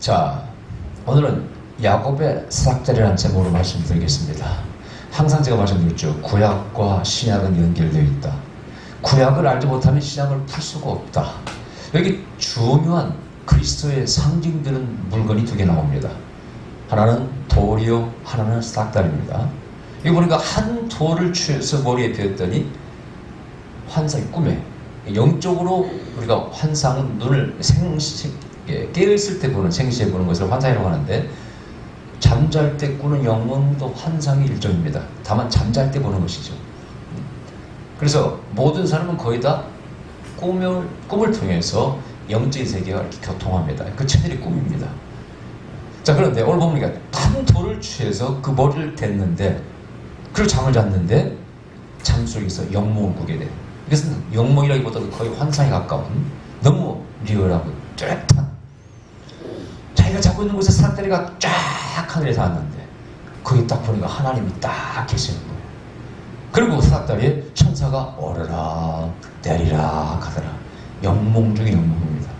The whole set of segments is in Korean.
자, 오늘은 야곱의 사닥다리라는 제목으로 말씀드리겠습니다. 항상 제가 말씀드렸죠. 구약과 신약은 연결되어 있다. 구약을 알지 못하면 신약을 풀 수가 없다. 여기 중요한 그리스도의 상징되는 물건이 두 개 나옵니다. 하나는 돌이요, 하나는 사닥다리입니다. 여기 보니까 한 돌을 취해서 머리에 베었더니 환상이 꿈에, 영적으로 우리가 환상은 눈을 깨어있을 때 보는, 생시에 보는 것을 환상이라고 하는데, 잠잘 때 꾸는 영문도 환상의 일종입니다. 다만 잠잘 때 보는 것이죠. 그래서 모든 사람은 거의 다 꿈을 통해서 영적인 세계와 이렇게 교통합니다. 그 채널이 꿈입니다. 자, 그런데 오늘 보니까 한 돌을 취해서 그 머리를 댔는데, 그리고 잠을 잤는데 잠 속에서 영몽을 꾸게 돼. 이것은 영몽이라기보다도 거의 환상에 가까운, 너무 리얼하고 뚜렷한, 자기가 자고 있는 곳에 사닥다리가 쫙 하늘에 닿았는데 거기 딱 보니까 하나님이 딱 계시는 거예요. 그리고 사닥다리에 천사가 오르락 내리락 하더라. 영몽 중에 영몽입니다.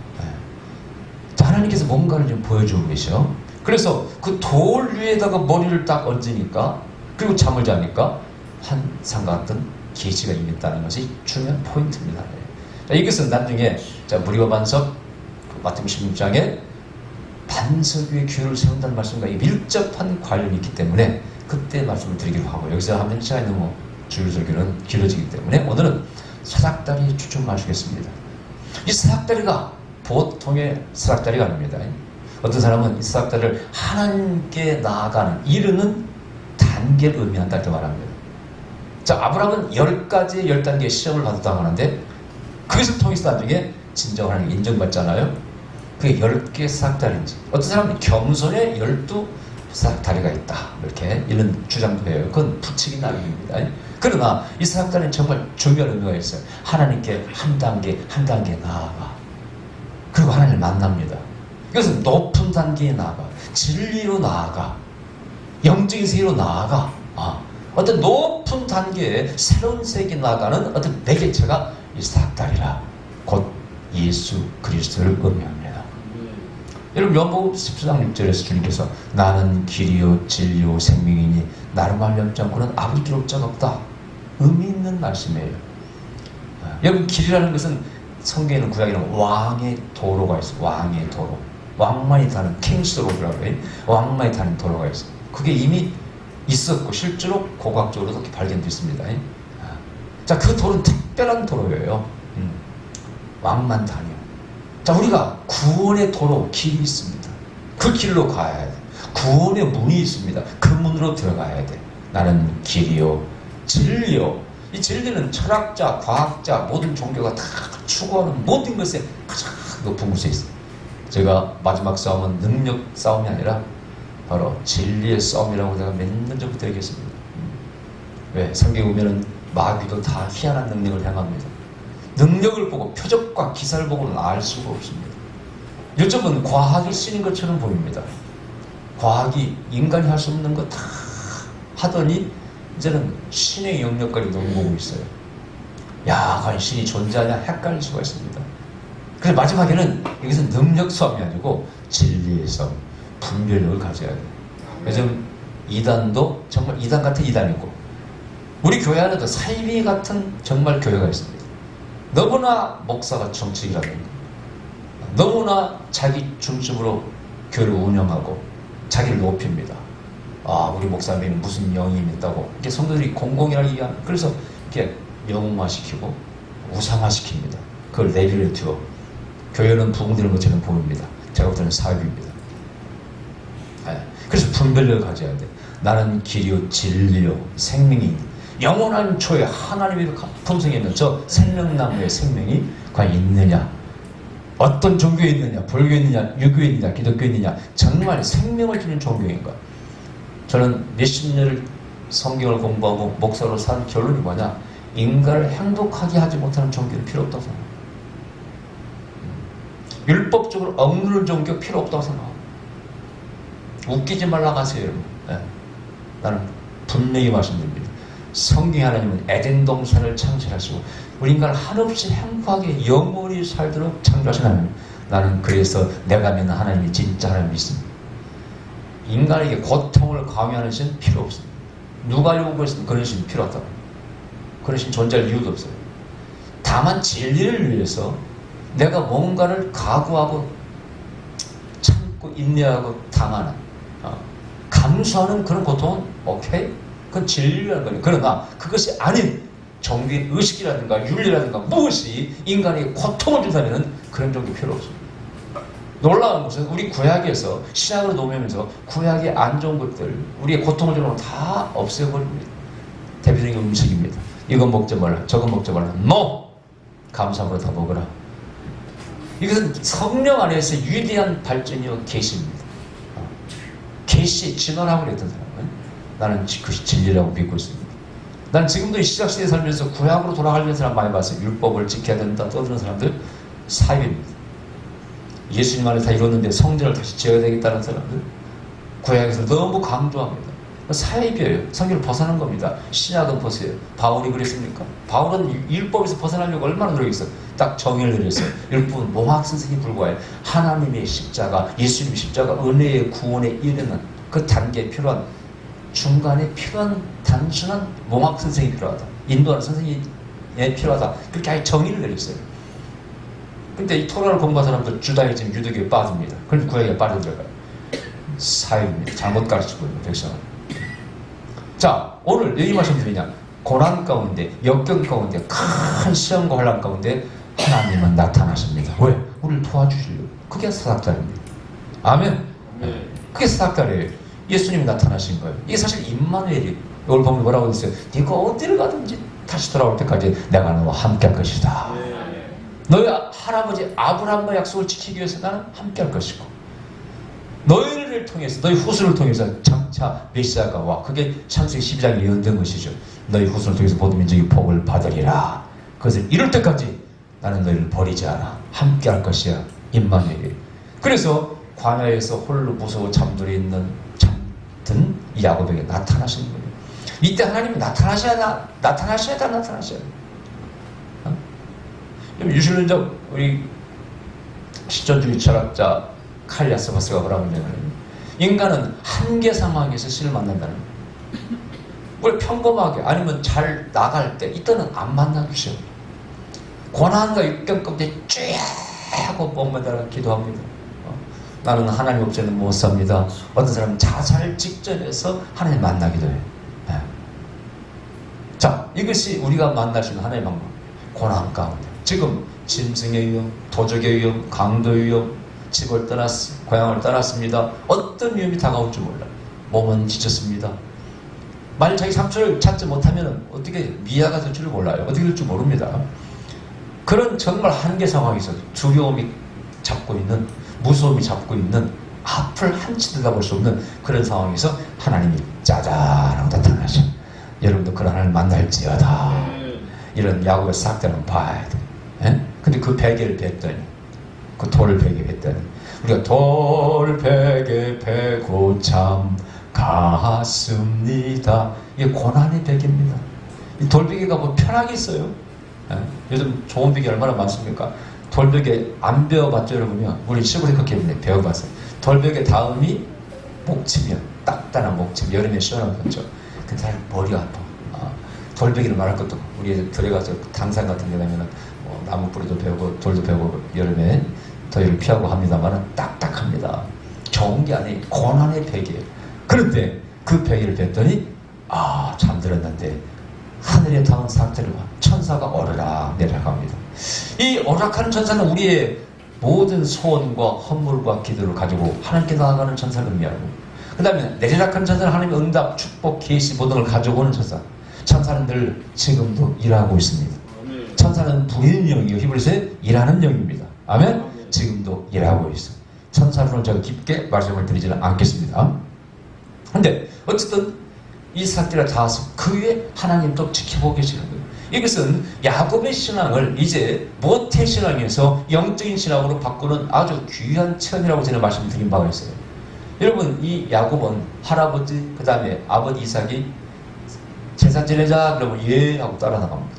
자, 하나님께서 뭔가를 좀 보여주고 계셔. 그래서 그 돌 위에다가 머리를 딱 얹으니까, 그리고 잠을 자니까 환상 같은 계시가 임했다는 것이 중요한 포인트입니다. 자, 이것은 나중에 무리와 반석 마태복음 16장에 반석 위에 교회를 세운다는 말씀과 밀접한 관련이 있기 때문에 그때 말씀을 드리기로 하고, 여기서 하면 시간이 너무 주일설교는 길어지기 때문에 오늘은 사닥다리에 초점을 맞추겠습니다. 이 사닥다리가 보통의 사닥다리가 아닙니다. 어떤 사람은 이 사닥다리를 하나님께 나아가는, 이르는 단계를 의미한다 이렇게 말합니다. 자, 아브라함은 10가지의 10단계의 시험을 받았다고 하는데, 그것을 통해서 나중에 진정 하나님 인정받잖아요. 그게 10개의 사닥다리인지, 어떤 사람은 겸손에 12사닥다리가 있다, 이렇게 이런 주장도 해요. 그건 부치기 나름입니다. 그러나 이 사닥다리는 정말 중요한 의미가 있어요. 하나님께 한 단계 한 단계 나아가, 그리고 하나님을 만납니다. 이것은 높은 단계에 나아가, 진리로 나아가, 영적인 세계로 나아가, 어떤 높은 단계에 새로운 세계에 나아가는 어떤 매개체가 이 사닥다리라, 곧 예수 그리스도를 의미합니다. 여러분, 요한복음 14장 6절에서 주님께서 나는 길이요 진리요 생명이니 나를 말미암지 않고는 아버지께 올 자가 없다, 의미 있는 말씀이에요. 여러분, 길이라는 것은 성경에는, 구약에는 왕의 도로가 있어요. 왕의 도로, 왕만이 타는 킹스로드라고 해요. 왕만이 타는 도로가 있어요. 그게 이미 있었고 실제로 고고학적으로도 발견됐습니다. 자, 그 도로는 특별한 도로예요. 왕만 다녀. 자, 우리가 구원의 도로, 길이 있습니다. 그 길로 가야 돼. 구원의 문이 있습니다. 그 문으로 들어가야 돼. 나는 길이요 진리요. 이 진리는 철학자, 과학자, 모든 종교가 다 추구하는 모든 것에 가장 높은 곳에 있어요. 제가 마지막 싸움은 능력 싸움이 아니라 바로 진리의 싸움이라고 제가 몇 년 전부터 얘기했습니다. 왜? 성경에 보면은 마귀도 다 희한한 능력을 행합니다. 능력을 보고, 표적과 기사를 보고는 알 수가 없습니다. 요즘은 과학이 쓰는 것처럼 보입니다. 과학이 인간이 할 수 없는 거 다 하더니 이제는 신의 영역까지 넘보고 있어요. 야, 과연 신이 존재하냐 헷갈릴 수가 있습니다. 그래서 마지막에는 여기서 능력 싸움이 아니고 진리의 싸움, 분별력을 가져야 돼요. 요즘 이단도 정말 이단 같은 이단이고, 우리 교회 안에도 사이비 같은 정말 교회가 있습니다. 너무나 목사가 정치기라든가, 너무나 자기 중심으로 교회를 운영하고 자기를 높입니다. 우리 목사님이 무슨 영이 있다고 이렇게 성도들이 공공이라고 얘기하면, 그래서 이렇게 영웅화시키고 우상화시킵니다. 그걸 내비를 교회는 부흥되는 것처럼 보입니다. 제가 볼 때는 사유입니다. 그래서 분별력을 가져야 돼. 나는 길이요 진리요 생명이, 영원한 초에 하나님의 품성에 있는 저 생명나무의 생명이 과연 있느냐, 어떤 종교에 있느냐, 불교에 있느냐, 유교에 있느냐, 기독교에 있느냐, 정말 생명을 주는 종교인가. 저는 몇십 년을 성경을 공부하고 목사로 산 결론이 뭐냐, 인간을 행복하게 하지 못하는 종교는 필요 없다고 생각합니다. 율법적으로 억누르는 종교 필요 없다고 생각합니다. 웃기지 말라고 하세요, 여러분. 나는 분명히 말씀드립니다. 성경의 하나님은 에덴 동산을 창조하시고 우리 인간을 한없이 행복하게 영원히 살도록 창조하신 하나님, 나는 그래서 내가 믿는 하나님이 진짜 하나님 믿습니다. 인간에게 고통을 강요하는 신은 필요 없습니다. 누가 요구했으면 그런 신이 필요 없다고. 그런 신 존재할 이유도 없어요. 다만 진리를 위해서 내가 뭔가를 각오하고 참고 인내하고 당하는 감수하는 그런 고통은 오케이? 그건 진리라는 거예요. 그러나 그것이 아닌 종교의 의식이라든가 윤리라든가 무엇이 인간에게 고통을 준다면 그런 종교 필요 없습니다. 놀라운 것은 우리 구약에서 신약으로 넘어오면서 구약의 안 좋은 것들, 우리의 고통을 주는 건 다 없애버립니다. 대표적인 음식입니다. 이건 먹지 말라, 저건 먹지 말라. NO! 감사함으로 다 먹어라. 이것은 성령 안에서 위대한 발전이요 계시입니다. 계시에 진언하고 있던 사람은 나는 그것이 진리라고 믿고 있습니다. 난 지금도 이 시작시대에 살면서 구약으로 돌아가려는 사람 많이 봤어요. 율법을 지켜야 된다 떠드는 사람들 사입입니다. 예수님 안에 다 이뤘는데 성전을 다시 지어야 되겠다는 사람들 구약에서 너무 강조합니다. 사입이에요. 성경을 벗어난 겁니다. 신약은 보세요. 바울이 그랬습니까? 바울은 율법에서 벗어나려고 얼마나 노력했어요. 딱 정의를 내렸어요. 율법은 몽학선생이 불과해. 하나님의 십자가, 예수님의 십자가, 은혜의 구원에 이르는 그 단계에 필요한 중간에 필요한 단순한 몽학선생이 필요하다. 인도하는 선생이 필요하다. 그렇게 아예 정의를 내렸어요. 근데 이 토라를 공부한 사람들 주다이즘, 유대교에 빠집니다. 그럼 구약에 빠져들어가요. 사입입니다. 잘못 가르치고 있는 백성은. 자, 오늘 여기 말씀드리냐? 고난 가운데, 역경 가운데, 큰 시험과 환난 가운데 하나님은 나타나십니다. 왜? 우리를 도와주시려고. 그게 사닥다리입니다. 아멘. 그게 사닥다리예요. 예수님이 나타나신 거예요. 이게 사실 임마누엘이 이걸 보면 뭐라고 했어요? 네가 어디를 가든지 다시 돌아올 때까지 내가 너와 함께 할 것이다. 너희 할아버지 아브라함과 약속을 지키기 위해서 나는 함께 할 것이고 너희를 통해서 너희 후손을 통해서 장차 메시아가 와. 그게 창세기 12장에 예언된 것이죠. 너희 후손을 통해서 모든 민족이 복을 받으리라. 그것을 이룰 때까지 나는 너희를 버리지 않아. 함께 할 것이야. 임마누엘이. 그래서 광야에서 홀로 무서워 잠들어 있는 잠든 야곱에게 나타나시는 거예요. 이때 하나님이 나타나셔야 유실론적 우리 실존주의 철학자 칼리아스 바스가 뭐라고 하냐면 인간은 한계 상황에서 신을 만난다는 거예요. 원래 평범하게 아니면 잘 나갈 때 이때는 안 만나기 쉬워요. 고난과 역경 가운데 쭉 하고 몸매달아 기도합니다. 나는 하나님 없이는 못 삽니다. 어떤 사람은 자살 직전에서 하나님 만나기도 해요. 네. 자, 이것이 우리가 만날 수 있는 하나님의 방법. 고난 가운데 지금 짐승의 위험, 도적의 위험, 강도의 위험, 집을 떠났습니다. 고향을 떠났습니다. 어떤 위험이 다가올지 몰라요. 몸은 지쳤습니다. 만약 자기 상처를 찾지 못하면 어떻게 미아가 될 줄 몰라요. 어떻게 될 줄 모릅니다. 그런 정말 한계 상황에서 두려움이 잡고 있는, 무서움이 잡고 있는, 앞을 한치 들여다볼 수 없는 그런 상황에서 하나님이 짜잔 하고 나타나셔. 여러분도 그런 하나님을 만날지어다. 이런 야곱의 사학자는 봐야 돼. 예? 근데 그 베개를 뱉더니, 그 돌을 베개 뱉더니, 우리가 돌 베개 베고 참 갔습니다. 이게 고난의 베개입니다. 이 돌베개가 뭐 편하게 있어요? 예? 요즘 좋은 베개 얼마나 많습니까? 돌베개 안 배워봤죠, 여러분요? 우리 시골에 그렇게 배워봤어요. 돌베개 다음이 목침이요. 딱딱한 목침. 여름에 시원한 거죠. 근데 사실 머리가 아파. 돌베개를 말할 것도 없고, 우리 애들 들어가서 당산 같은 데 가면은 나무 뿌리도 베고 돌도 베고 여름에 더위를 피하고 합니다만 딱딱합니다. 좋은 게 아니 고난의 베개예요. 그런데 그 베개를 뱉더니 잠들었는데 하늘에 닿은 상태를 봐. 천사가 오르락 내리락 합니다. 이 오락하는 천사는 우리의 모든 소원과 헌물과 기도를 가지고 하나님께 나아가는 천사를 의미하고, 그 다음에 내리락하는 천사는 하나님의 응답, 축복, 계시 모든 걸 가져오는 천사. 천사는 늘 지금도 일하고 있습니다. 천사는 부리는 영이요 히브리서에 일하는 영입니다. 아멘? 지금도 일하고 있어요. 천사로는 제가 깊게 말씀을 드리지는 않겠습니다. 근데 어쨌든 이 사건이 닿아서 그 위에 하나님도 지켜보고 계시는 거예요. 이것은 야곱의 신앙을 이제 모태 신앙에서 영적인 신앙으로 바꾸는 아주 귀한 체험이라고 저는 말씀드린 바가 있어요. 여러분, 이 야곱은 할아버지, 그 다음에 아버지 이삭이 제사 지내자 그러면 예 하고 따라 나갑니다.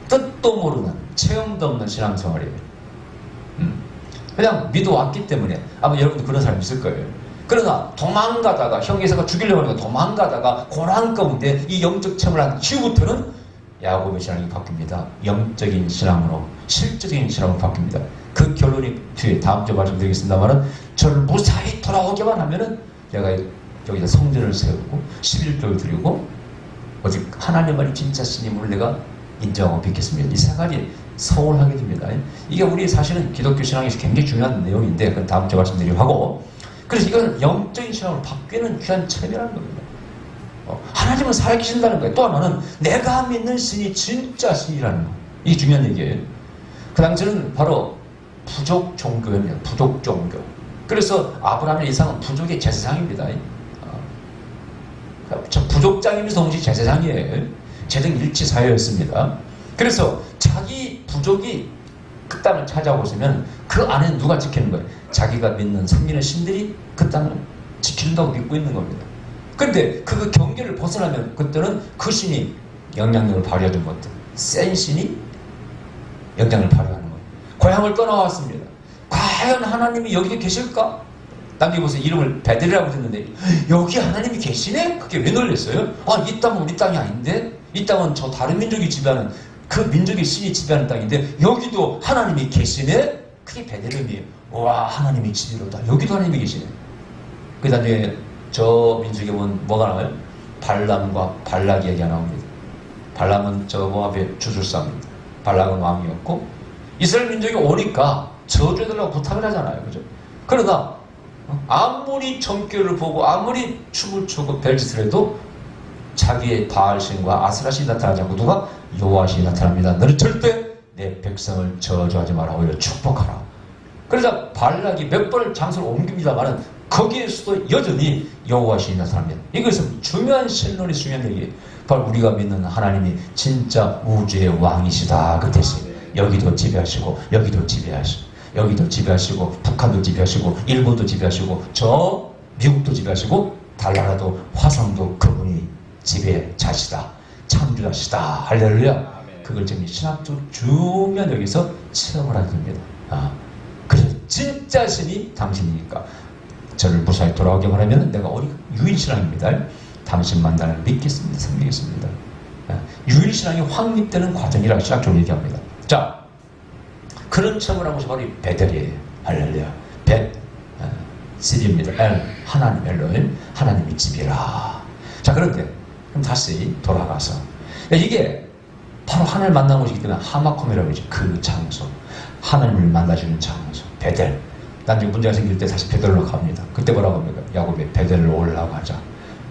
뜻도 모르는 체험도 없는 신앙생활이에요. 그냥 믿어왔기 때문에. 아마 여러분도 그런 사람 있을 거예요. 그러나 도망가다가 형제가 죽이려고 하니까 도망가다가 고난 가운데 이 영적 체험을 한 이후부터는 야곱의 신앙이 바뀝니다. 영적인 신앙으로, 실제적인 신앙으로 바뀝니다. 그 결론이 뒤에 다음 주에 말씀드리겠습니다만은, 저를 무사히 돌아오게만 하면은 내가 여기다 성전을 세우고 11조를 드리고 어디 하나님만이 진짜 신임을 내가 인정하고 뵙겠습니다. 이 생각이 서울하게 됩니다. 이게 우리 사실은 기독교 신앙에서 굉장히 중요한 내용인데, 그건 다음 주에 말씀드리려고 하고, 그래서 이건 영적인 신앙으로 바뀌는 귀한 체험이라는 겁니다. 하나님은 살아계신다는 거예요. 또 하나는 내가 믿는 신이 진짜 신이라는 거. 이게 중요한 얘기예요. 그 당시는 바로 부족 종교입니다. 부족 종교. 그래서 아브라함의 이상은 부족의 제사장입니다. 부족장이면서 동시에 제사장이에요. 재정 일치 사회였습니다. 그래서 자기 부족이 그 땅을 찾아오고 있으면 그 안에 누가 지키는 거예요? 자기가 믿는 섬기는 신들이 그 땅을 지킨다고 믿고 있는 겁니다. 그런데 그 경계를 벗어나면 그때는 그 신이 영향력을 발휘하는 것들, 센 신이 영향을 발휘하는 거예요. 고향을 떠나왔습니다. 과연 하나님이 여기 계실까? 나중에 보세요. 이름을 베델이라고 했는데 여기 하나님이 계시네? 그게 왜 놀랬어요? 아, 이 땅은 우리 땅이 아닌데? 이 땅은 저 다른 민족이 지배하는, 그 민족의 신이 지배하는 땅인데 여기도 하나님이 계시네? 그게 베델렘이에요. 와, 하나님이 지배로다. 여기도 하나님이 계시네. 그 다음에 저 민족에 보면 뭐가 나와요? 발람과 발락이 얘기가 나옵니다. 발람은 저 모압의 주술사입니다. 발락은 왕이었고, 이스라엘 민족이 오니까 저주해달라고 부탁을 하잖아요. 그죠? 그러나 아무리 정교를 보고 아무리 춤을 추고 벨짓을 해도 자기의 바알신과 아스라신이 나타나지 않고 누가? 여호와신이 나타납니다. 너는 절대 내 백성을 저주하지 마라. 오히려 축복하라. 그러자 발락이 몇 번을 장소를 옮깁니다만은 거기에서도 여전히 여호와신이 나타납니다. 이것은 중요한 신론이 중요한 얘기예요. 바로 우리가 믿는 하나님이 진짜 우주의 왕이시다. 그 뜻이에요. 여기도 지배하시고 여기도 지배하시고 여기도 지배하시고 북한도 지배하시고 일본도 지배하시고 저 미국도 지배하시고 달나라도 화성도 그분이 지배자시다. 창조자시다. 할렐루야. 그걸 지금 신학적 중요한 여기서 체험을 하게 됩니다. 그래서 진짜 신이 당신이니까 저를 무사히 돌아오게만 하면 내가 유일신앙입니다. 당신만 나를 믿겠습니다. 섬기겠습니다. 유일신앙이 확립되는 과정이라고 신학적으로 얘기합니다. 자, 그런 체험을 한 곳이 바로 이 베델이에요. 할렐루야. 집입니다. 하나님, 엘로힘, 하나님이 집이라. 자, 그런데 그럼 다시 돌아가서 이게 바로 하나님을 만난 곳이기 때문에 하마콤이라고 하죠. 그 장소, 하나님을 만나주는 장소, 베델. 나중에 문제가 생길 때 다시 베델로 갑니다. 그때 뭐라고 합니까? 야곱이 베델로 올라가자.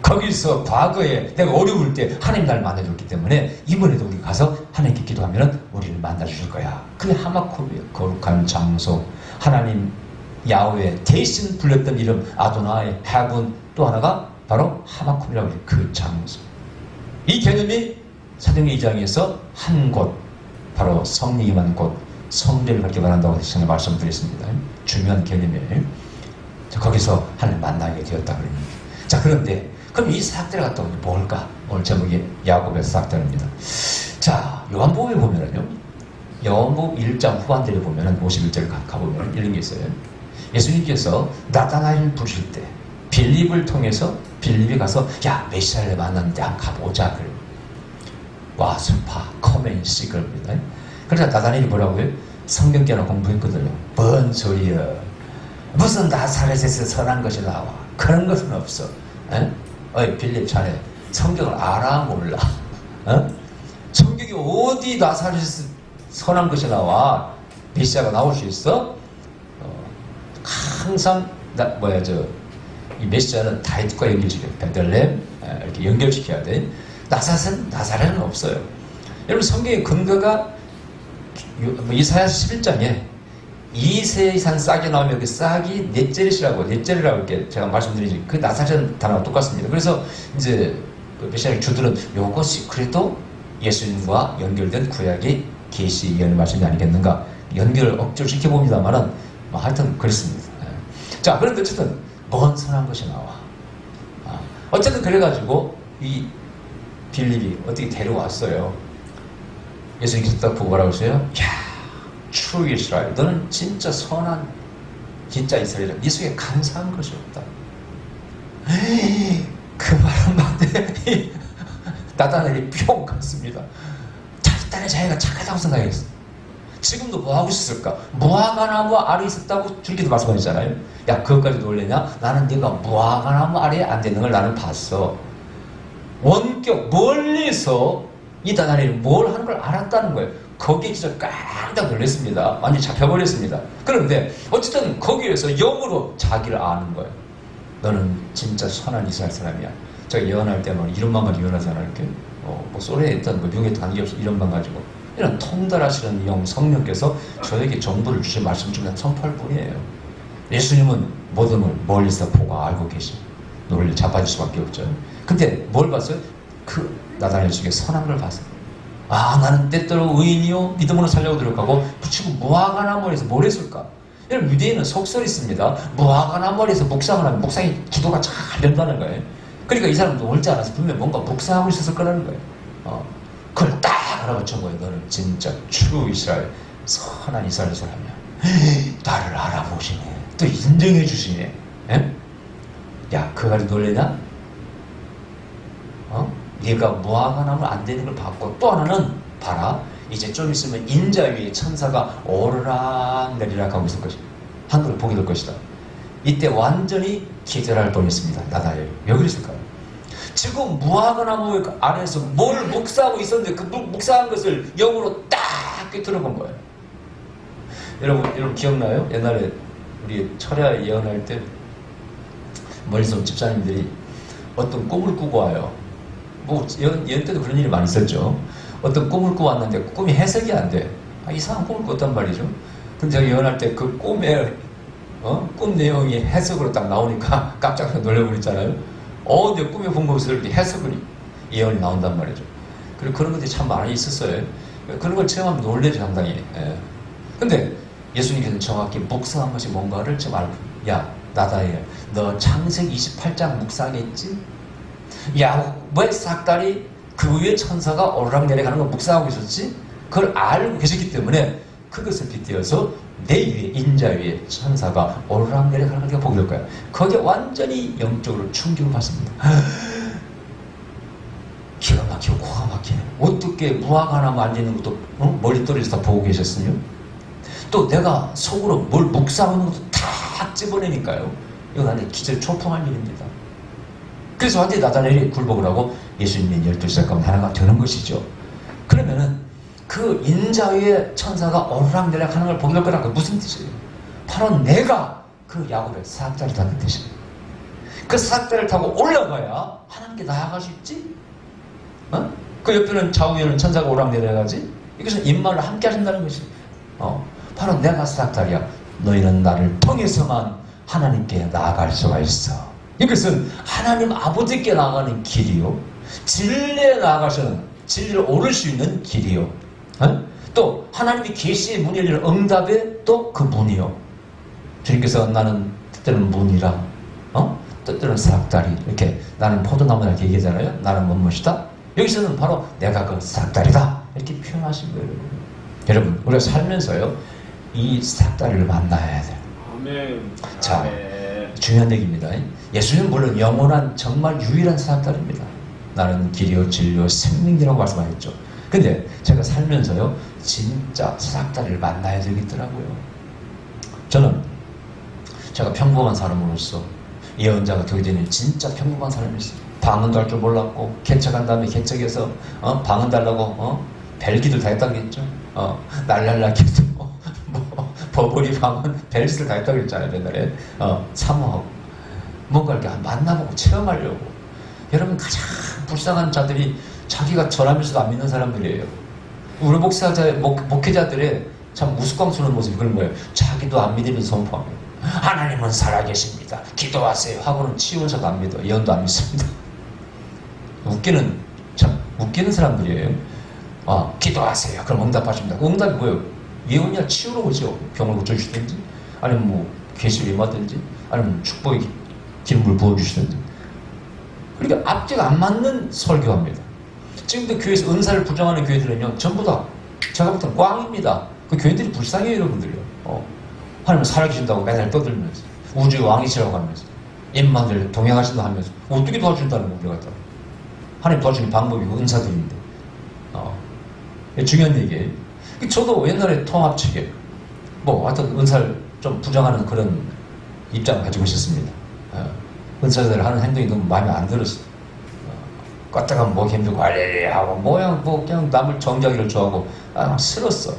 거기서 과거에 내가 어려울 때 하나님 날 만나줬기 때문에 이번에도 우리 가서 하나님께 기도하면 우리를 만나주실 거야. 그게 하마콤이에요. 거룩한 장소. 하나님 야훼 대신 불렸던 이름 아도나의 해군, 또 하나가 바로 하마콤이라고 해요. 그 장소. 이 개념이 사도행전 2장에서 한 곳, 바로 성령이 임한 곳, 성전을 갖게 바란다고 전에 말씀드렸습니다. 중요한 개념이에요. 자, 거기서 하나님 만나게 되었다 그럽니다. 자, 그런데 그럼 이 사학대를 갔다 오면 뭘까? 오늘 제목이 야곱의 사학대입니다. 자, 요한복음에 보면은요, 요한복음 1장 후반절에 보면은 51절을 가보면 이런 게 있어요. 예수님께서 나다나엘을 부르실 때 빌립을 통해서 빌립이 가서 야, 메시아를 만났는데 한번 가보자 그래요. 와서 봐, 커맨시 그럽니다. 그러자 나다나엘이 뭐라고 해요? 성경계나 공부했거든요. 뭔 소리야. 무슨 나사렛에서 선한 것이 나와. 그런 것은 없어. 어이 빌립 자네 성경을 알아 몰라? 성경이 어디 나사렛에서 선한 것이 나와? 메시아가 나올 수 있어? 항상 이 메시아는 다윗과 연결시켜요. 베들레헴 이렇게 연결시켜야 돼. 나사렛은 없어요. 여러분 성경의 근거가 이사야서 11장에 이새의 산 싹이 나오면 그 싹이 넷제릿이라고 이렇게 제가 말씀드리지, 그 나사렛 단어가 똑같습니다. 그래서 이제 메시아의 주들은 이것이 그래도 예수님과 연결된 구약의 계시 예언의 말씀이 아니겠는가, 연결을 억지로 시켜봅니다만은 하여튼 그렇습니다. 자, 그런데 어쨌든 먼 선한 것이 나와. 어쨌든 그래가지고 이 빌립이 어떻게 데려왔어요. 예수님께서 딱 보고 뭐라고 했어요? 야, true Israel, 너는 진짜 선한 진짜 이스라엘아, 네 속에 감사한 것이 없다. 에이, 그 말은 맞네. 나다나엘이 뿅 갔습니다. 자기 딴에 자기가 착하다고 생각했어. 지금도 뭐 하고 있었을까? 무화과나무 아래 있었다고 주님께서 말씀하셨잖아요. 야, 그것까지 놀래냐? 나는 네가 무화과나무 아래에 앉아 있는 걸 나는 봤어. 원격 멀리서 이 다나엘이 뭘 하는 걸 알았다는 거예요. 거기에 진짜 깜짝 놀랐습니다. 완전히 잡혀버렸습니다. 그런데 어쨌든 거기에서 영으로 자기를 아는 거예요. 너는 진짜 선한 이스라엘 사람이야. 제가 예언할 때는 이름만 가지고 예언하지 않을게. 뭐 소리에 있던 뭐 미국에 관계없이 이름만 가지고 이런 통달하시는 영 성령께서 저에게 정보를 주신 말씀 중에 선포할 뿐이에요. 예수님은 모든 걸 멀리서 보고 알고 계시. 논리 자빠질 수밖에 없죠. 근데 뭘 봤어요? 그 나다나엘 중에 선한 걸 봤어요. 아, 나는 때때로 의인이요 믿음으로 살려고 노력하고 붙이고 무화과나무에서 뭘 했을까? 여러분, 유대인은 속설이 있습니다. 무화과나무에서 묵상을 하면 묵상이 기도가 잘 된다는 거예요. 그러니까 이 사람도 옳지 않아서 분명 뭔가 묵상하고 있었을 거라는 거예요. 그걸 딱 알아맞힌 거예요. 너는 진짜 true 이스라엘, 선한 이스라엘 사람이야. 나를 알아보시네. 또 인정해 주시네. 에? 야, 그거 가지고 놀래냐? 네가 무화과나무 안 되는 걸 봤고, 또 하나는 봐라. 이제 좀 있으면 인자 위에 천사가 오르락 내리락 하고 있을 것이다. 한글을 보게 될 것이다. 이때 완전히 기절할 뻔했습니다. 나다엘. 왜 그랬을까요? 지금 무화과나무 아래에서 뭘 묵사하고 있었는데 그 묵사한 것을 영으로 딱 꿰뚫어본 거예요. 여러분 기억나요? 옛날에 우리 철야 예언할 때 멀리서 집사님들이 어떤 꿈을 꾸고 와요. 뭐 예언 때도 그런 일이 많이 있었죠. 어떤 꿈을 꾸고 왔는데 꿈이 해석이 안 돼. 이상한 꿈을 꿨단 말이죠. 근데 제가 예언할 때 그 꿈의 꿈 내용이 해석으로 딱 나오니까 깜짝 놀래버렸잖아요. 내 꿈에 본 것을 이렇게 해석을 예언이 나온단 말이죠. 그리고 그런 것들이 참 많이 있었어요. 그런 걸 체험하면 놀래죠, 상당히. 예. 근데 예수님께서는 정확히 묵상한 것이 뭔가를 좀 알고, 야, 나다엘, 너 창세기 28장 묵상했지? 야, 왜 삭달이 그 위에 천사가 오르락내리락 거 묵상하고 있었지? 그걸 알고 계셨기 때문에 그것을 빗대어서 내 위에, 인자 위에 천사가 오르락내리락 하는 걸 보게 될 거야. 거기에 완전히 영적으로 충격을 받습니다. 기가 막히고 코가 막히네. 어떻게 무화과나무 앉아있는 것도 머리 떨어져서 보고 계셨으며, 또 내가 속으로 뭘 묵상하는 것도 다 집어내니까요. 이건 완전히 기절 초풍할 일입니다. 그래서 완전히 나다나엘이 굴복을 하고 예수님의 12살 가면 하나가 되는 것이죠. 그러면은 그 인자 위에 천사가 오르락내리락 하는 걸 보게 될 거라는 게 무슨 뜻이에요? 바로 내가 그 야곱의 사악자를 타는 뜻이에요. 그 사악자를 타고 올라가야 하나님께 나아갈 수 있지? 그 옆에는 좌우에는 천사가 오르락내리락하지? 이것은 임마를 함께 하신다는 것이 바로 내가 사악자리야. 너희는 나를 통해서만 하나님께 나아갈 수가 있어. 이것은 하나님 아버지께 나아가는 길이요, 진리에 나아가서는 진리를 오를 수 있는 길이요, 또 하나님이 계시의 문이 열리는 응답의 또 그 문이요. 주님께서 나는 때때로는 문이라, 때때로는 사악다리, 이렇게 나는 포도나무라 이렇게 얘기하잖아요. 나는 무엇이다? 여기서는 바로 내가 그 사악다리다 이렇게 표현하신 거예요. 여러분, 우리가 살면서요 이 사악다리를 만나야 돼요. 아멘. 자, 아멘. 중요한 얘기입니다. 예수님은 물론 영원한 정말 유일한 사악다리입니다. 나는 길이요 진리요 생명이라고 말씀하셨죠. 근데 제가 살면서요 진짜 사악다리를 만나야 되겠더라고요. 저는 제가 평범한 사람으로서 예언자가 되게 되는 진짜 평범한 사람이었어요. 방언도 할 줄 몰랐고, 개척한 다음에 개척해서 방언 달라고 벨기도 다 했다겠죠. 날랄라 기도 뭐 버버리 방언 벨스를 다 했다고 했잖아요. 옛날에 사모하고 뭔가 이렇게 만나보고 체험하려고. 여러분, 가장 불쌍한 자들이 자기가 전하면서도 안 믿는 사람들이에요. 우리 목회자들의 참 우스꽝스러운 모습이 그런 거예요. 자기도 안 믿으면서 선포하고, 하나님은 살아계십니다, 기도하세요 하고는 치유원사도 안 믿어, 예언도 안 믿습니다. 참 웃기는 사람들이에요. 기도하세요, 그럼 응답하십니다. 그 응답이 뭐예요? 예언이야 치유로 오죠. 병을 고쳐주시든지, 아니면 뭐 계시를 임하든지, 아니면 축복의 기름을 부어주시든지. 그러니까 앞뒤가 안 맞는 설교합니다. 지금도 교회에서 은사를 부정하는 교회들은요 전부 다 제가 볼 때는 꽝입니다. 그 교회들이 불쌍해요, 여러분들요. 하나님 살아계신다고 맨날 떠들면서 우주의 왕이시라고 하면서 임마누엘 동행하신다 하면서 어떻게 도와준다는 겁니까? 갖다 하나님 도와주는 방법이 은사들인데 중요한 얘기예요. 저도 옛날에 통합 측에 뭐 하여튼 은사를 좀 부정하는 그런 입장을 가지고 있었습니다. 은사들 하는 행동이 너무 마음에 안 들었어요. 까딱하면 뭐 힘들고 알레리하고 뭐 그냥 남을 정죄하기를 좋아하고 싫었어.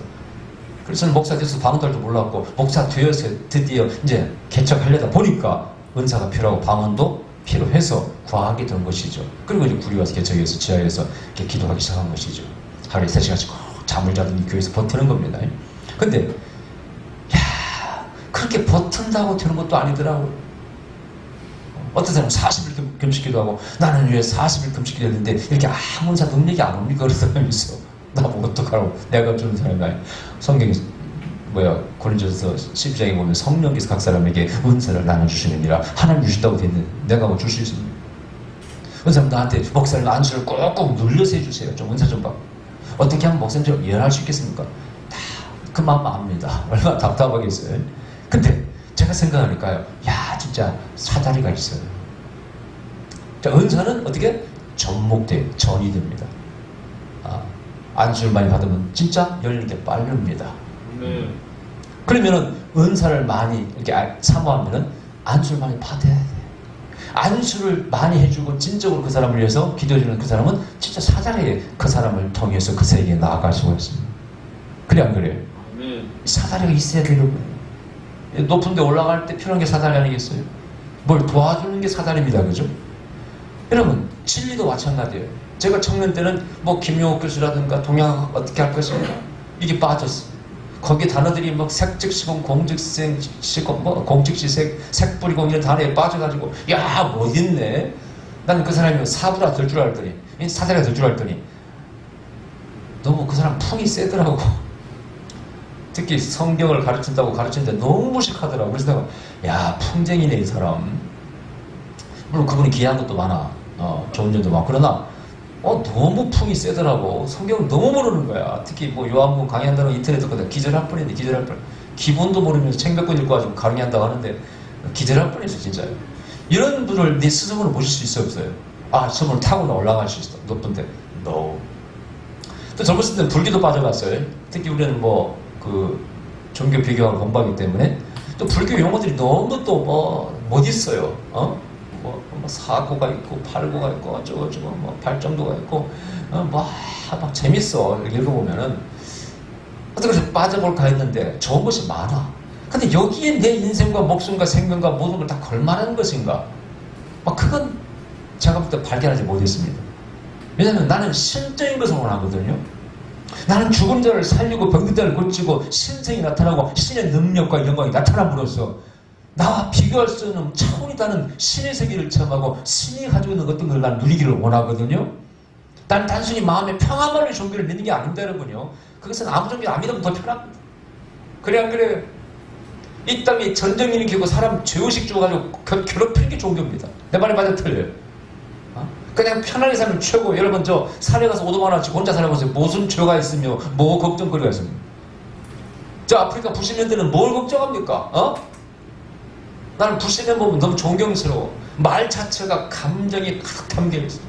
그래서 목사 돼서 방언들도 몰랐고 목사 되어서 드디어 이제 개척하려다 보니까 은사가 필요하고 방언도 필요해서 구하게 된 것이죠. 그리고 이제 구리 와서 개척해서 지하에서 이렇게 기도하기 시작한 것이죠. 하루에 3시간씩 잠을 자더니 교회에서 버티는 겁니다. 근데 그렇게 버틴다고 되는 것도 아니더라고요. 어떤 사람은 40일 금식기도 하고 나는 왜 40일 금식기도 했는데 이렇게 아무 은사 능력이 안 옵니까? 그런 사람이 있어. 나보고 어떡하라고. 내가 주는 사람이 아니야. 성경에 고린도서 12장에 보면 성령께서 각 사람에게 은사를 나눠주시느니라. 하나님 주신다고 돼 있는데 내가 뭐 줄 수 있습니까? 은사님 나한테 목사님 안수를 꼭꼭 눌러서 해주세요. 좀 은사 좀 받고. 어떻게 하면 목사님처럼 예언할 수 있겠습니까? 다 그 마음 압니다. 얼마나 답답하겠어요. 근데 제가 생각하니까요. 진짜 사다리가 있어요. 자, 은사는 어떻게? 접목돼, 전이 됩니다. 안수를 많이 받으면 진짜 열리는 게 빠릅니다. 그러면은 은사를 많이 이렇게 사모하면은 안수를 많이 받아야 돼. 안수를 많이 해주고 진정으로 그 사람을 위해서 기도해주는 그 사람은 진짜 사다리에 그 사람을 통해서 그 세계에 나아갈 수가 있습니다. 그래 안 그래요? 사다리가 있어야 되는 거예요. 높은 데 올라갈 때 필요한 게 사다리 아니겠어요? 뭘 도와주는 게 사다리입니다. 그죠? 여러분 진리도 마찬가지예요. 제가 청년 때는 뭐 김용옥 교수라든가 동양학 어떻게 할 것인가 이게 빠졌어. 거기에 단어들이 뭐 색즉시공, 공즉생시공, 뭐 공즉시색, 색뿌리공 이런 단어에 빠져가지고 못 있네. 나는 그 사람이 사부라 될 줄 알았더니 사다리가 될 줄 알았더니 너무 그 사람 풍이 세더라고. 특히 성경을 가르친다고 가르치는데 너무 무식하더라고. 그래서 내가 풍쟁이네 이 사람. 물론 그분이 귀한 것도 많아. 좋은 점도 많고 그러나 너무 풍이 세더라고. 성경을 너무 모르는 거야. 특히 뭐 요한복음 강의한다고 인터넷 듣거든. 기절할 뻔했네. 기절할 뻔. 기본도 모르면서 책 몇 권 읽고 가지고 강의한다고 하는데 기절할 뻔했어 진짜요. 이런 분을 네 스승으로 모실 수 있어 없어요? 저분을 타고나 올라갈 수 있어. 높은데. No. 또 젊었을 때는 불교도 빠져갔어요. 특히 우리는 그 종교 비교하고 공부하기 때문에 또 불교 용어들이 너무 또 못 있어요. 사고가 있고 팔고가 있고 어쩌고 발정도가 있고 막 재밌어. 읽어보면은 어떻게 해서 빠져볼까 했는데 좋은 것이 많아. 근데 여기에 내 인생과 목숨과 생명과 모든 걸 다 걸만한 것인가? 그건 제가 볼 때 발견하지 못했습니다. 왜냐하면 나는 신적인 것을 원하거든요. 나는 죽은 자를 살리고 병든 자를 고치고 신성이 나타나고 신의 능력과 영광이 나타남으로써 나와 비교할 수 없는 차원이 다른 신의 세계를 체험하고 신이 가지고 있는 어떤 걸 난 누리기를 원하거든요. 난 단순히 마음의 평안만을 종교를 믿는 게 아닙니다, 여러분요. 그것은 아무 종교 안 믿으면 더 편합니다. 그래 안 그래요? 이 땅에 전쟁 일으키고 사람 죄의식 주어가지고 괴롭히는 게 종교입니다. 내 말이 맞아 틀려요? 그냥 편하게 살면 최고. 여러분 저 산에 가서 오도만 원씩 혼자 살아보세요. 무슨 죄가 있으며 뭐 걱정거리가 있습니까? 저 아프리카 부시민들은 뭘 걱정합니까? 나는 부시민 보면 너무 존경스러워. 말 자체가 감정이 가득 담겨있어.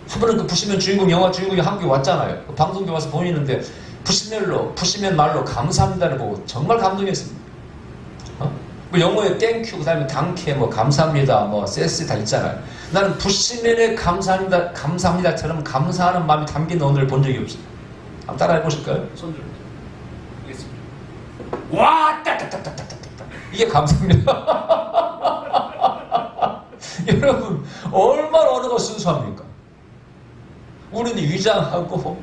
한 번은 그 부시민 주인공, 영화 주인공이 한국에 왔잖아요. 그 방송국에 와서 보이는데 부시민 말로 감사합니다를 보고 정말 감동했습니다. 그 영어에 땡큐, 그 다음에 당캐, 감사합니다, 세스 다 있잖아요. 나는 부시민의 감사합니다처럼 감사하는 마음이 담긴 언어를 본 적이 없어요. 한번 따라해 보실까요? 손 좀. 알겠습니다. 와, 따따따따따따. 이게 감사합니다. 여러분, 얼마나 언어가 순수합니까? 우리는 위장하고,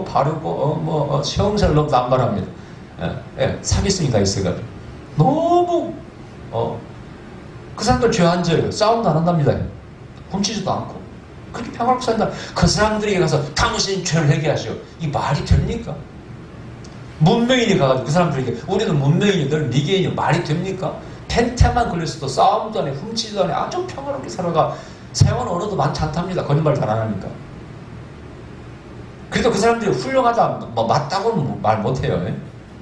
바르고, 형사를 너무 남발합니다. 사기성이 다 있어가지고. 너무, 그 사람들 죄 안 져요. 싸움도 안 한답니다. 훔치지도 않고. 그렇게 평화롭게 산다. 그 사람들에게 가서 당신 죄를 회개하시오. 이게 말이 됩니까? 문명인이 가가지고 그 사람들에게 우리는 문명인이 늘 미개인이 말이 됩니까? 펜테만 걸렸어도 싸움도 안 해, 훔치지도 안 해. 아주 평화롭게 살아가. 사용하는 언어도 많지 않답니다. 거짓말 잘 안 하니까. 그래도 그 사람들이 훌륭하다, 맞다고는 말 못해요.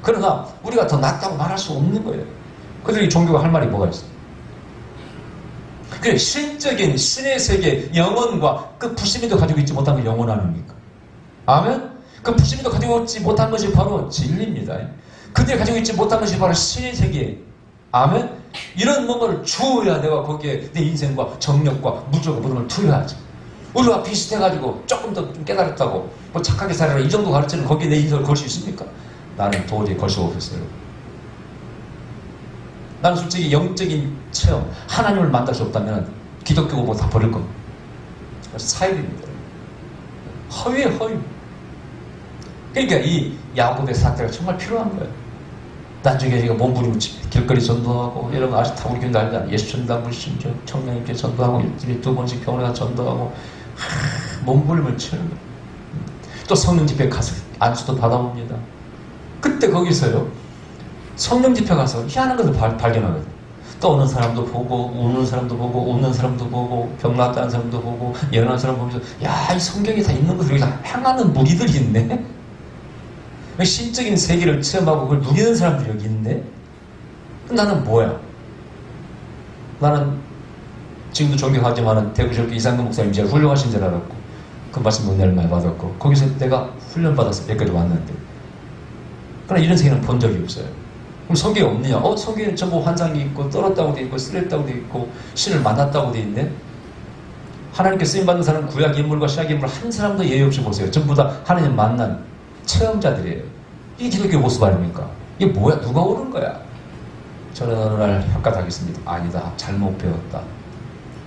그러나 우리가 더 낫다고 말할 수 없는 거예요. 그들이 종교가 할 말이 뭐가 있어요? 그래, 신적인 신의 세계, 영혼과 그 부시미도 가지고 있지 못한 게 영혼 아닙니까? 아멘? 그 부시미도 가지고 있지 못한 것이 바로 진리입니다. 그들이 가지고 있지 못한 것이 바로 신의 세계. 아멘? 이런 뭔가를 주어야 내가 거기에 내 인생과 정력과 무적과 모든 걸 투여하지. 우리와 비슷해가지고 조금 더 좀 깨달았다고 뭐 착하게 살아라 이 정도 가르치는 거기에 내 인생을 걸 수 있습니까? 나는 도저히 걸 수가 없었어요. 나는 솔직히 영적인 체험, 하나님을 만날 수 없다면 기독교고 뭐 다 버릴 겁니다. 사입입니다. 허위에 허위. 그러니까 이 야곱의 사태가 정말 필요한 거예요. 나중에 제가 몸부림을 길거리 전도하고, 여러분 아직 다 우리 교회 알잖아요. 예수 전도하고, 물신조, 청년입회 전도하고, 일주일에 2번씩 병원에 가서 전도하고, 몸부림을 치는 거예요. 또 성령 집회 가서 안수도 받아옵니다. 그때 거기서요, 성령 집회 가서 희한한 것을 발견하거든요. 떠오는 사람도 보고, 우는 사람도 보고, 웃는 사람도 보고, 병 났다는 사람도 보고, 예언한 사람 보면서, 야, 이 성경에 다 있는 것들 여기서 향하는 무리들이 있네? 신적인 세계를 체험하고 그걸 누리는 사람들이 여기 있네? 나는 뭐야? 나는 지금도 존경하지만 대구절교 이상근 목사님 제가 훌륭하신 줄 알았고, 그 말씀 은혜를 많이 받았고, 거기서 내가 훈련받아서 여기까지 왔는데, 그러나 이런 세계는 본 적이 없어요. 그럼 성경이 없느냐? 성경에는 전부 환상이 있고, 떨었다고 돼 있고, 쓰랬다고 돼 있고, 신을 만났다고 돼 있네? 하나님께 쓰임받는 사람은 구약 인물과 신약 인물 한 사람도 예외 없이 보세요. 전부 다 하나님 만난 체험자들이에요. 이게 기독교 모습 아닙니까? 이게 뭐야? 누가 옳은 거야? 저는 어느 날 협가하겠습니다. 아니다. 잘못 배웠다.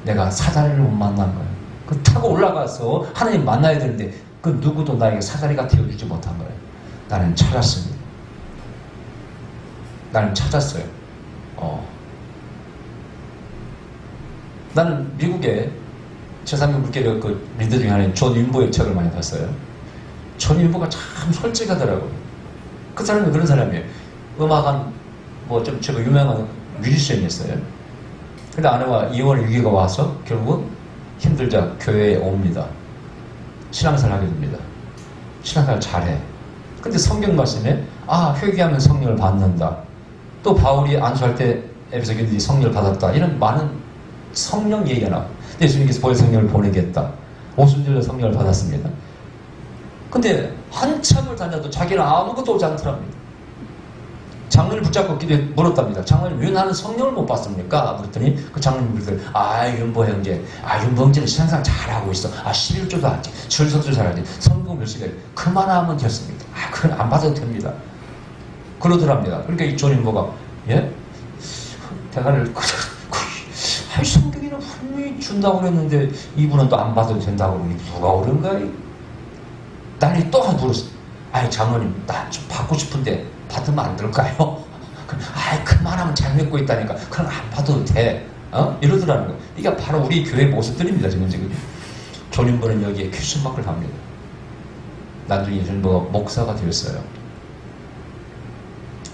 내가 사자리를 못 만난 거야. 그 타고 올라가서 하나님 만나야 되는데 그 누구도 나에게 사자리가 되어주지 못한 거예요. 나는 찾았습니다. 나는 찾았어요. 나는 미국에 제3의 물결의 그 리더 중에 하나인 존 윈보의 책을 많이 봤어요. 존 윈보가 참 솔직하더라고요. 그 사람은 그런 사람이에요. 음악한 뭐 좀 제가 유명한 뮤지션이었어요. 근데 아내와 이혼 위기가 와서 결국 힘들자 교회에 옵니다. 신앙생활 하게 됩니다. 신앙생활 잘해. 근데 성경 말씀에 회개하면 성령을 받는다. 또 바울이 안수할 때 에베소 교인들이 성령을 받았다. 이런 많은 성령 얘기가 나와요. 예수님께서 보혈 성령을 보내겠다. 오순절에 성령을 받았습니다. 근데 한참을 다녀도 자기는 아무것도 오지 않더랍니다. 장로를 붙잡고 기도에 물었답니다. 장로님, 왜 나는 성령을 못 받습니까? 그랬더니 그 장로님 그랬더니 윤보 형제, 윤보 형제는 신앙생활 잘하고 있어. 11조도 하지. 철석도 잘하지. 성경 몇 시간 그만하면 됐습니다. 그건 안 받아도 됩니다. 그러더랍니다. 그러니까 이 존 윤보가 대가를 성경에는 분명히 준다고 그랬는데 이분은 또 안 받아도 된다고 그러니 누가 옳은가? 나니 또 물었어. 장로님, 나 좀 받고 싶은데 받으면 안 될까요? 그만하면 잘 믿고 있다니까. 그럼 안 받아도 돼. 이러더라는 거예요. 이게 바로 우리 교회 모습들입니다. 지금. 존 윈보는 여기에 퀴즈 마크를 합니다. 나중에 존 윈보가 목사가 되었어요.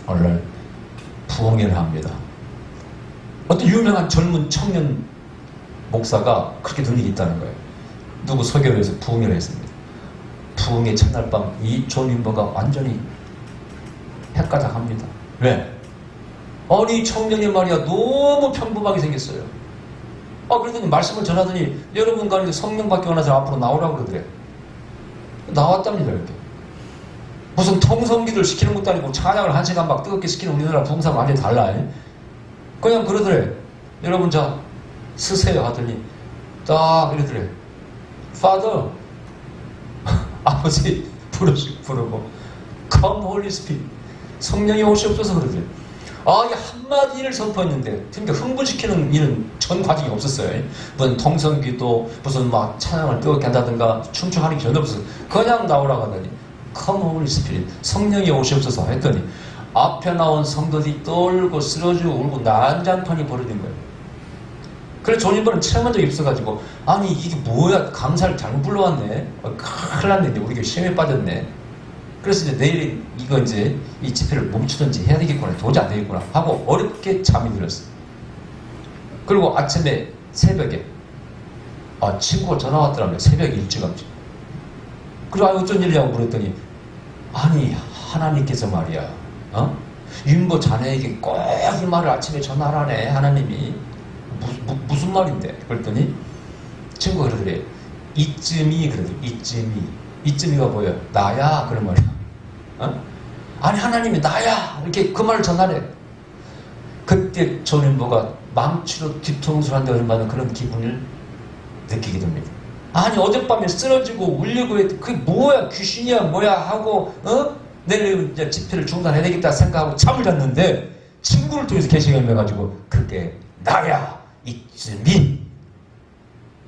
어느 날 부흥회를 합니다. 어떤 유명한 젊은 청년 목사가 그렇게 된 일이 있다는 거예요. 누구 설교를 해서 부흥회를 했습니다. 부흥회 첫날 밤 이 존 윈보가 완전히 헷가닥합니다. 왜? 아니 청년이 말이야 너무 평범하게 생겼어요. 그러더니 말씀을 전하더니 여러분 가운데 성령 받기 원하는 사람 앞으로 나오라고 그러더래. 나왔답니다. 이렇게. 무슨 통성기도를 시키는 것도 아니고 찬양을 1시간 막 뜨겁게 시키는 우리나라 부흥사가 완전히 달라. 그냥 그러더래. 여러분 자 쓰세요 하더니 딱 이러더래. Father 아버지 부르고 Come Holy Spirit 성령이 오시옵소서 그러더래. 이게 한마디를 선포했는데 그러니까 흥분시키는 일은 전 과정이 없었어요. 무슨 통성기도 무슨 막 찬양을 뜨겁게 한다든가 춤추하는 게 전혀 없었어요. 그냥 나오라고 하더니 Come Holy Spirit 성령이 오시옵소서 했더니 앞에 나온 성도들이 떨고 쓰러지고 울고 난장판이 벌어진 거예요. 그래서 존 윈보는 체험한 적이 없어가지고 이게 뭐야 강사를 잘못 불러왔네. 큰일 났네. 이제 우리 교회 시험에 빠졌네. 그래서 이제 내일 이거 이제 이 집회를 멈추든지 해야 되겠구나. 도저히 안 되겠구나 하고 어렵게 잠이 들었어요. 그리고 아침에 새벽에 친구가 전화 왔더라고요. 새벽 일찌감치. 그리고 어쩐 일이냐고 물었더니 하나님께서 말이야 윤보 자네에게 꼭 이 말을 아침에 전하라네 하나님이. 무슨 말인데? 그랬더니 친구가 그러더래. 이쯤이 그러더래. 이쯤이가 뭐야? 나야 그런 말이야. 아니 하나님이 나야 이렇게 그 말을 전하래. 그때 전인보가 망치로 뒤통수를 한 대 얻은 그런 기분을 느끼게 됩니다. 아니 어젯밤에 쓰러지고 울리고 그게 뭐야 귀신이야 뭐야 하고 내일 이제 집회를 중단해야 되겠다 생각하고 잠을 잤는데 친구를 통해서 계시감을 해가지고 그게 나야 이쯤이.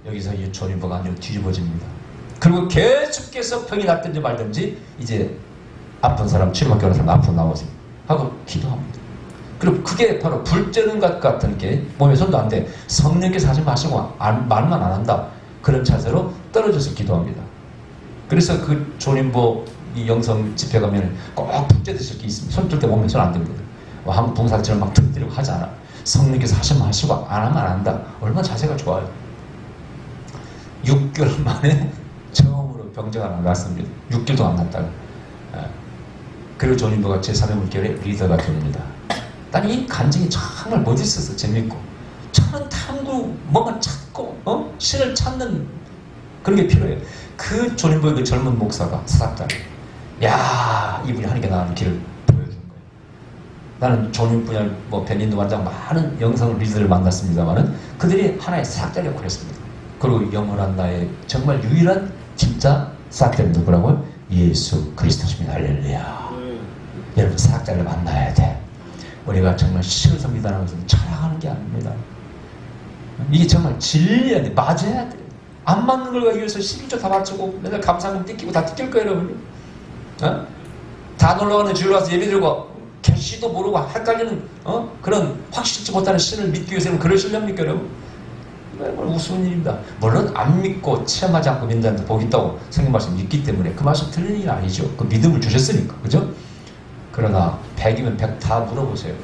여기서 이 전인보가 완전 뒤집어집니다. 그리고 계속해서 병이 났든지 말든지 이제 아픈 사람 치료받기 어려운 사람 앞으로 나오세요 하고 기도합니다. 그리고 그게 바로 불쬐는 것 같은 게 몸에 손도 안 돼. 성령께서 하지 마시고 말만 안 한다. 그런 자세로 떨어져서 기도합니다. 그래서 그 조림보 이 영성 집회 가면 꼭 불쬐듯이 게 있습니다. 손 뜰 때 몸에 손 안 됩니다. 한국 봉사처럼 막 들뜨리고 하지 않아. 성령께서 하지 마시고 안 하면 안 한다. 얼마나 자세가 좋아요. 6개월 만에 처음으로 병자가 났습니다. 6개월도 안 났다가. 그리고 조림보가 제3의 물결의 리더가 됩니다. 난 이 간증이 정말 멋있어서 재밌고 저는 탐구 뭔가 찾고 신을 찾는 그런 게 필요해요. 그 조림보의 그 젊은 목사가 사닥다리 야 이분이 하는 게 나는 길을 보여준 거예요. 나는 조림보냐 뭐 베닌도 완장 많은 영성 리더를 만났습니다만은 그들이 하나의 사닥다리 역할을 했습니다. 그리고 영원한 나의 정말 유일한 진짜 사닥다리 누구라고요? 예수 그리스도십니다. 할렐루야. 여러분 사닥다리를 만나야 돼. 우리가 정말 신을 섬기다는 것은 철학하는 게 아닙니다. 이게 정말 진리야 돼. 맞아야 돼. 안 맞는 걸 가기 위해서 11조 다 맞추고 맨날 감사금 뜯기고 다 뜯길 거예요 여러분. 다 놀러가는 주일 와서 예배드리고 개시도 모르고 헷갈리는 그런 확실치 못하는 신을 믿기 위해서는 그러시렵니까 여러분? 정말 우스운 일입니다. 물론 안 믿고 체험하지 않고 믿는다는 복이 있다고 성경 말씀 믿기 때문에 그 말씀 틀리는 일 아니죠. 그 믿음을 주셨으니까. 그죠? 그러나 100이면 100 다 물어보세요.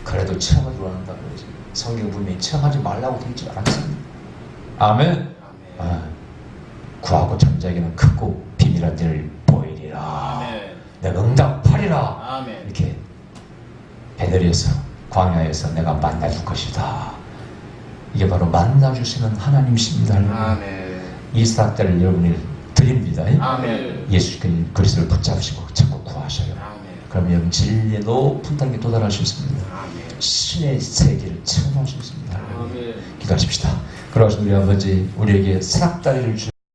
그래도 체험하지 원한다 그러지. 성경 분명히 체험하지 말라고 되어 있지 않았습니다. 아멘. 구하고 잠자에게는 크고 비밀한 일을 보이리라. 아멘. 내가 응답하리라. 아멘. 이렇게 베들에서 광야에서 내가 만나줄 것이다. 이게 바로 만나주시는 하나님이십니다. 아멘. 이 사닥다리를 여러분이 드립니다. 아멘. 예수 그리스도를 붙잡으시고 자꾸 구하셔요. 아멘. 그러면 여러분 진리의 높은 단계에 도달할 수 있습니다. 아멘. 신의 세계를 체험할 수 있습니다. 아멘. 기도하십시다. 그러신 우리 아버지 우리에게 사닥다리를